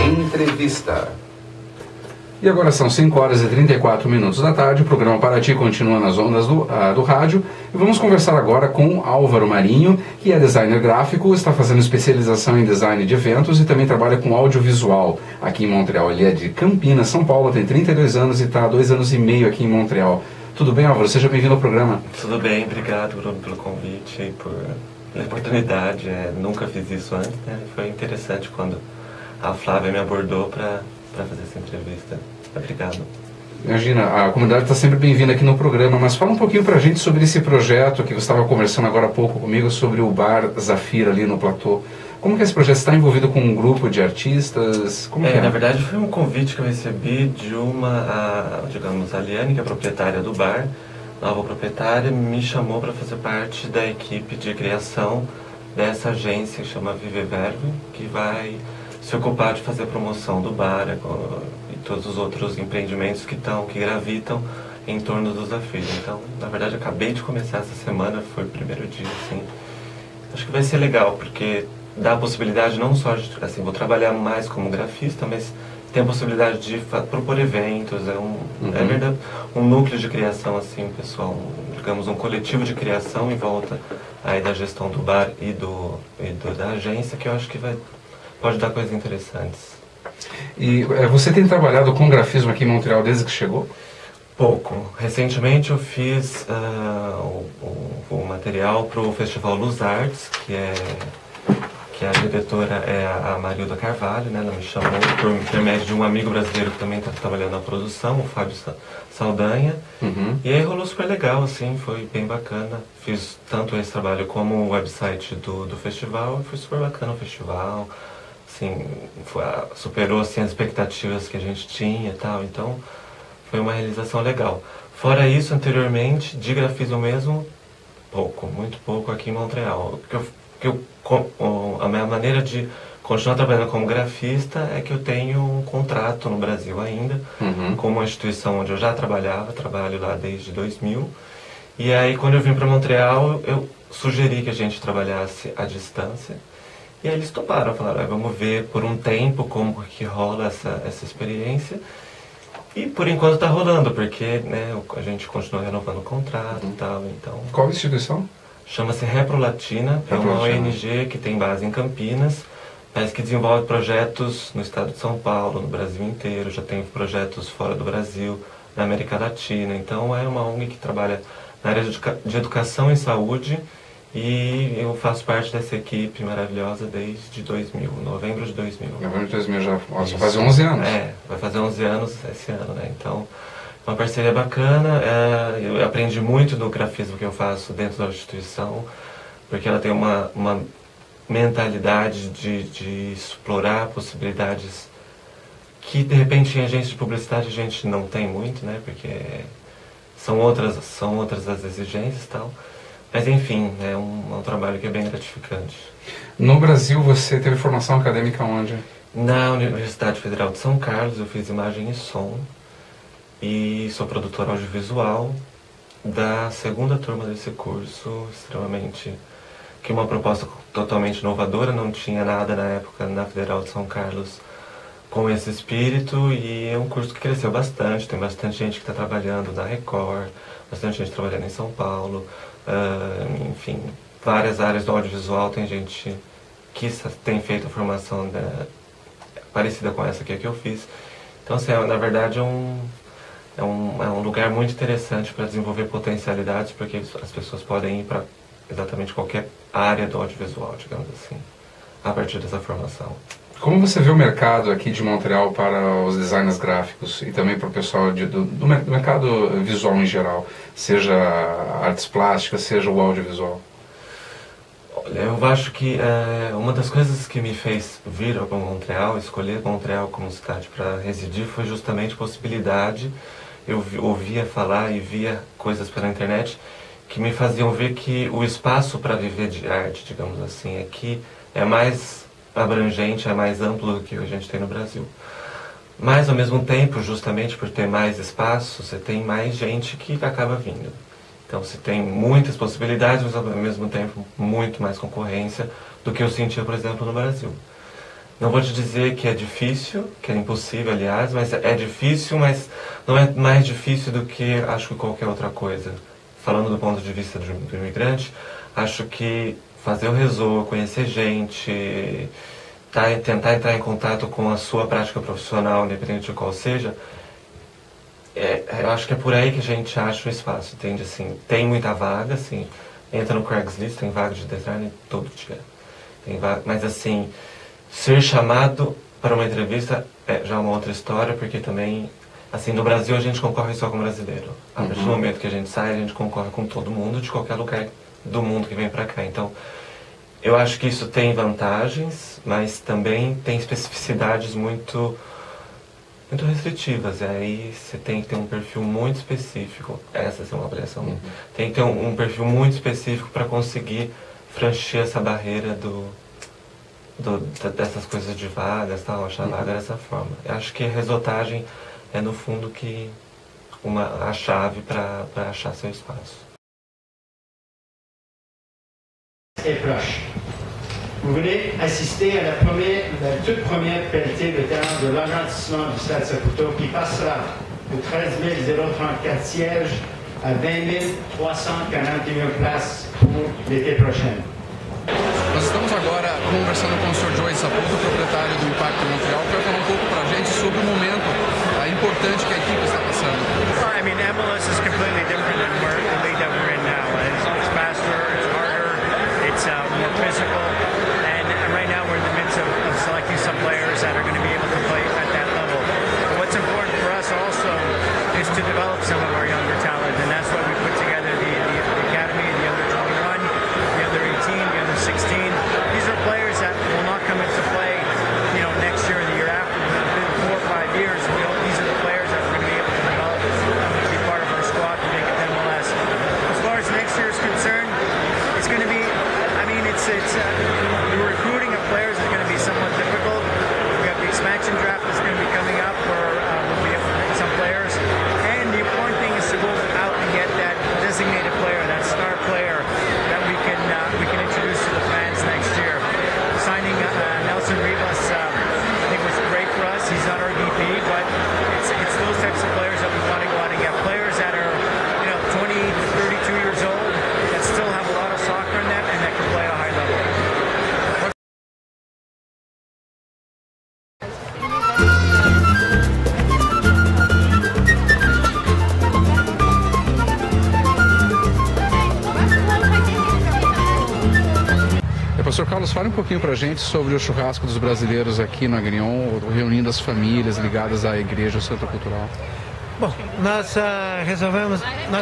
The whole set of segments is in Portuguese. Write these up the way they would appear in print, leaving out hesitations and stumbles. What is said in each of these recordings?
Entrevista. E agora são 5 horas e 34 minutos da tarde, o programa Paraty continua nas ondas do rádio e vamos conversar agora com Álvaro Marinho, que é designer gráfico, está fazendo especialização em design de eventos e também trabalha com audiovisual aqui em Montreal. Ele é de Campinas, São Paulo, tem 32 anos e está há 2 anos e meio aqui em Montreal. Tudo bem, Álvaro? Seja bem-vindo ao programa. Tudo bem, obrigado, Bruno, pelo convite e pela oportunidade. Nunca fiz isso antes, né? Foi interessante quando a Flávia me abordou para fazer essa entrevista. Obrigado. Imagina, a comunidade está sempre bem-vinda aqui no programa, mas fala um pouquinho para a gente sobre esse projeto que você estava conversando agora há pouco comigo, sobre o Bar Zafira ali no Platô. Como que esse projeto está envolvido com um grupo de artistas? Como que é? Na verdade foi um convite que eu recebi de a Liane, que é a proprietária do bar, nova proprietária, me chamou para fazer parte da equipe de criação dessa agência que chama Vive Verve, que vai se ocupar de fazer a promoção do bar e todos os outros empreendimentos que gravitam em torno do Zafira. Então, na verdade, acabei de começar essa semana, foi o primeiro dia, assim. Acho que vai ser legal, porque dá a possibilidade não só de, assim, vou trabalhar mais como grafista, mas tem a possibilidade de propor eventos, é verdade, um núcleo de criação, assim, pessoal, digamos, um coletivo de criação em volta aí da gestão do bar e da agência, que eu acho que pode dar coisas interessantes. E você tem trabalhado com grafismo aqui em Montreal desde que chegou? Pouco. Recentemente eu fiz o material para o Festival Luz Artes, que a diretora é a Marilda Carvalho, né? Ela me chamou por intermédio de um amigo brasileiro que também está trabalhando na produção, o Fábio Saldanha. E aí rolou super legal, assim, foi bem bacana. Fiz tanto esse trabalho como o website do festival, e foi super bacana o festival. Assim, superou assim, as expectativas que a gente tinha e tal, então foi uma realização legal. Fora isso, anteriormente, de grafismo mesmo, muito pouco aqui em Montreal. A minha maneira de continuar trabalhando como grafista é que eu tenho um contrato no Brasil ainda, com uma instituição onde eu já trabalho lá desde 2000, e aí quando eu vim para Montreal, eu sugeri que a gente trabalhasse à distância. E aí eles toparam, falaram, vamos ver por um tempo como que rola essa experiência. E por enquanto está rolando, porque né, a gente continua renovando o contrato e tal. Então, qual instituição? Chama-se Repro Latina, é uma ONG que tem base em Campinas, mas que desenvolve projetos no estado de São Paulo, no Brasil inteiro, já tem projetos fora do Brasil, na América Latina. Então é uma ONG que trabalha na área de educação e saúde, e eu faço parte dessa equipe maravilhosa desde 2000, novembro de 2000. Novembro de 2000 já faz 11 anos. Vai fazer 11 anos esse ano, né? Então, uma parceria bacana. Eu aprendi muito no grafismo que eu faço dentro da instituição, porque ela tem uma mentalidade de explorar possibilidades que, de repente, em agência de publicidade a gente não tem muito, né? Porque são outras as exigências e tal. Mas enfim, é um trabalho que é bem gratificante. No Brasil você teve formação acadêmica onde? Na Universidade Federal de São Carlos, eu fiz imagem e som e sou produtor audiovisual da segunda turma desse curso, que é uma proposta totalmente inovadora, não tinha nada na época na Federal de São Carlos com esse espírito, e é um curso que cresceu bastante, tem bastante gente que está trabalhando na Record, bastante gente trabalhando em São Paulo. Enfim, várias áreas do audiovisual, tem gente que tem feito a formação parecida com essa aqui que eu fiz. Então, assim, na verdade, é um lugar muito interessante para desenvolver potencialidades, porque as pessoas podem ir para exatamente qualquer área do audiovisual, digamos assim, a partir dessa formação. Como você vê o mercado aqui de Montreal para os designers gráficos e também para o pessoal do mercado visual em geral, seja artes plásticas, seja o audiovisual? Olha, eu acho que uma das coisas que me fez vir para Montreal, escolher Montreal como cidade para residir, foi justamente a possibilidade. Eu ouvia falar e via coisas pela internet que me faziam ver que o espaço para viver de arte, digamos assim, aqui é mais abrangente, é mais amplo do que a gente tem no Brasil. Mas, ao mesmo tempo, justamente por ter mais espaço, você tem mais gente que acaba vindo. Então, você tem muitas possibilidades, mas, ao mesmo tempo, muito mais concorrência do que eu sentia, por exemplo, no Brasil. não vou te dizer que é difícil, que é impossível, aliás, mas é difícil, mas não é mais difícil do que, acho que qualquer outra coisa. Falando do ponto de vista do imigrante, acho que fazer o Rezoa, conhecer gente, tentar entrar em contato com a sua prática profissional, independente de qual seja, eu acho que é por aí que a gente acha o espaço, entende? Assim, tem muita vaga, assim, entra no Craigslist, tem vaga de design todo dia. Tem vaga, mas assim, ser chamado para uma entrevista é já uma outra história, porque também, assim, no Brasil a gente concorre só com brasileiro. A partir do momento que a gente sai, a gente concorre com todo mundo, de qualquer lugar do mundo que vem para cá. Então, eu acho que isso tem vantagens, mas também tem especificidades muito restritivas. E aí você tem que ter um perfil muito específico. Essa é uma avaliação. Tem que ter um perfil muito específico para conseguir preencher essa barreira dessas coisas de vagas, tal, achar vaga dessa forma. Eu acho que a resultagem é, no fundo, que a chave para achar seu espaço. Est proche. Vous venez assister à la toute première pelletée de terre de l'agrandissement du Stade Saputo qui passera de 13 034 sièges à 20 341 places pour l'été prochain. Nós estamos agora conversando com o Sr. Joey Saputo, proprietário do Impacto Montreal, para falar um pouco para a gente sobre o momento importante que a equipe está passando. I mean, MLS is completely different than the league that we're in now. It's faster, it's harder, it's more physical, and right now we're in the midst of selecting some players that are going to be able to play at that level. But what's important for us also is to develop some of our younger talent, and that's why we put together the academy, the under 21, the under 18, the under 16. These are players that will not come into play, next year or the year after. Within 4 or 5 years, these are the players that we're going to be able to develop to be part of our squad to make it MLS. As far as next year is concerned, it's going to be, the recruiting of players is going to be somewhat difficult. We have the expansion draft that's going to be coming up where we'll be able to pick some players. And the important thing is to go out and get that designated player, that star player that we can introduce to the fans next year. Signing Nelson Rivas, I think was great for us. He's not our DP, but it's those types of players that we want to go out and get. Players that are 20 to 32 years old that still have a lot of soccer in them and that can play at a high level. Professor Carlos, fale um pouquinho para a gente sobre o churrasco dos brasileiros aqui no Agrion, reunindo as famílias ligadas à igreja, ao centro cultural. Bom, nós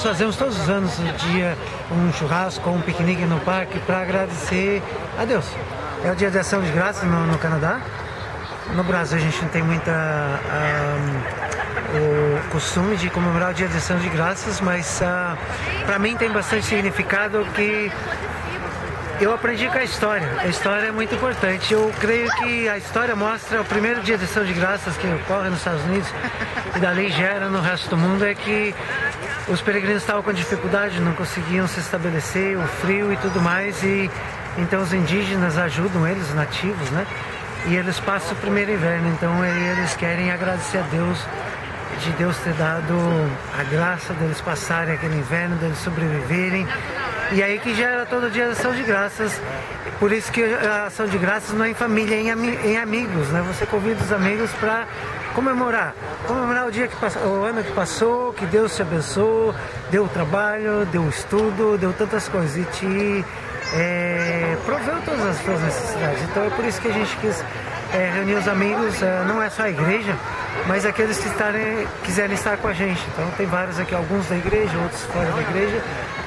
fazemos todos os anos no dia um churrasco, um piquenique no parque para agradecer a Deus. É o dia de ação de graças no Canadá. No Brasil a gente não tem o costume de comemorar o dia de ação de graças, mas para mim tem bastante significado que eu aprendi com a história. A história é muito importante. Eu creio que a história mostra o primeiro dia de ação de graças que ocorre nos Estados Unidos e dali gera no resto do mundo é que os peregrinos estavam com dificuldade, não conseguiam se estabelecer, o frio e tudo mais, e então os indígenas ajudam eles, os nativos, né? E eles passam o primeiro inverno, então eles querem agradecer a Deus de Deus ter dado a graça deles passarem aquele inverno, deles sobreviverem. E aí que gera todo dia a ação de graças. Por isso que a ação de graças não é em família, é em amigos, né? Você convida os amigos para comemorar o dia que passou, o ano que passou, que Deus te abençoou, deu trabalho, deu estudo, deu tantas coisas e te proveu todas as suas necessidades. Então é por isso que a gente quis reunir os amigos, não é só a igreja, mas aqueles que quiserem estar com a gente. Então tem vários aqui, alguns da igreja, outros fora da igreja.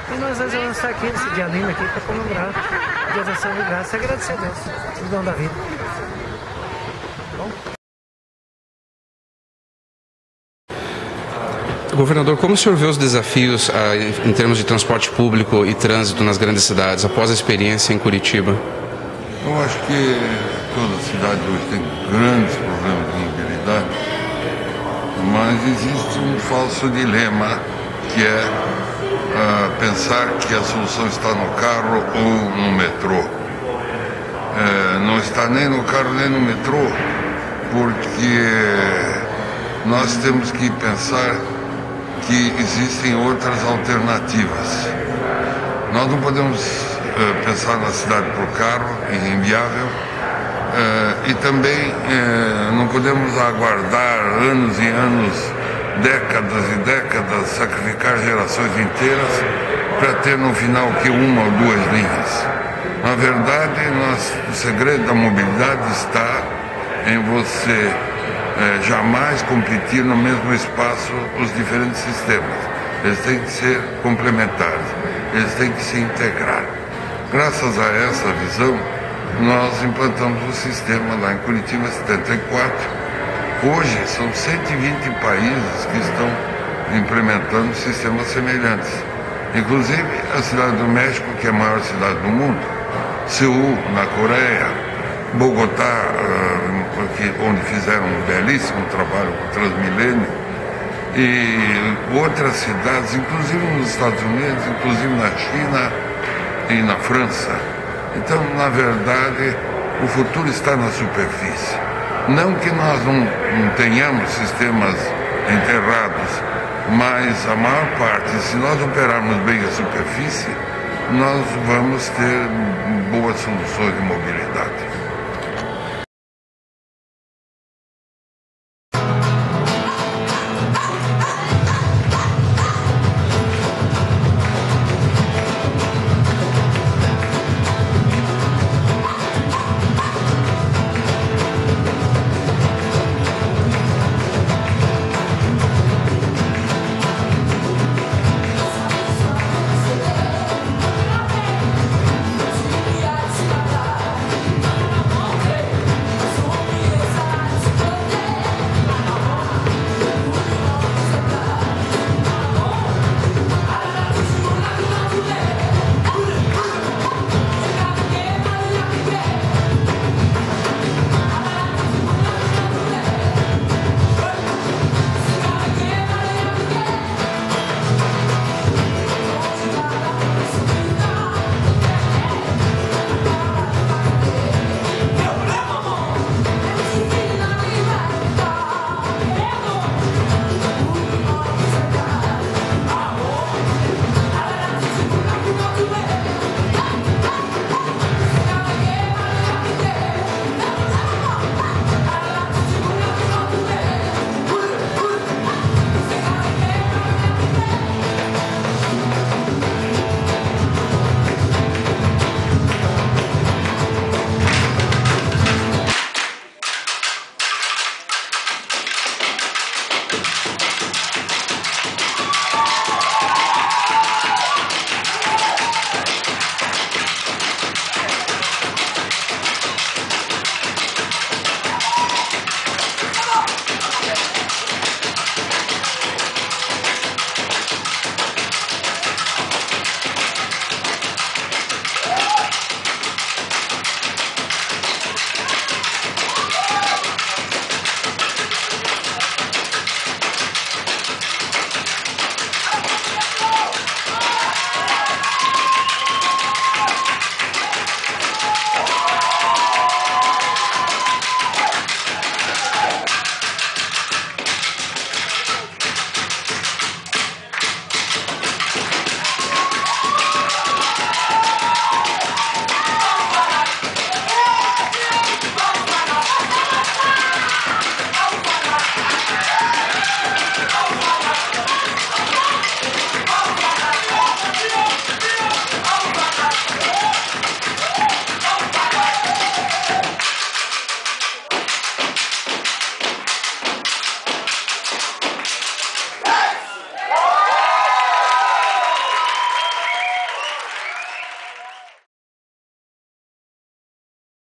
E nós vamos estar aqui nesse dia lindo aqui para comemorar a Dia da Ação de Graças e agradecer a Deus, o dom da vida. Bom? Governador, como o senhor vê os desafios em termos de transporte público e trânsito nas grandes cidades após a experiência em Curitiba? Eu acho que toda cidade hoje tem grandes problemas de mobilidade, mas existe um falso dilema que é pensar que a solução está no carro ou no metrô. não está nem no carro nem no metrô, porque nós temos que pensar que existem outras alternativas. Nós não podemos pensar na cidade por carro, é inviável, e também não podemos aguardar anos e anos, décadas e décadas, sacrificar gerações inteiras para ter no final que uma ou duas linhas. Na verdade, o segredo da mobilidade está em você jamais competir no mesmo espaço os diferentes sistemas. Eles têm que ser complementares, eles têm que se integrar. Graças a essa visão, nós implantamos o sistema lá em Curitiba, 74. Hoje, são 120 países que estão implementando sistemas semelhantes. Inclusive, a cidade do México, que é a maior cidade do mundo, Seul, na Coreia, Bogotá, onde fizeram um belíssimo trabalho com o Transmilênio, e outras cidades, inclusive nos Estados Unidos, inclusive na China e na França. Então, na verdade, o futuro está na superfície. Não que nós não tenhamos sistemas enterrados, mas a maior parte, se nós operarmos bem a superfície, nós vamos ter boas soluções de mobilidade.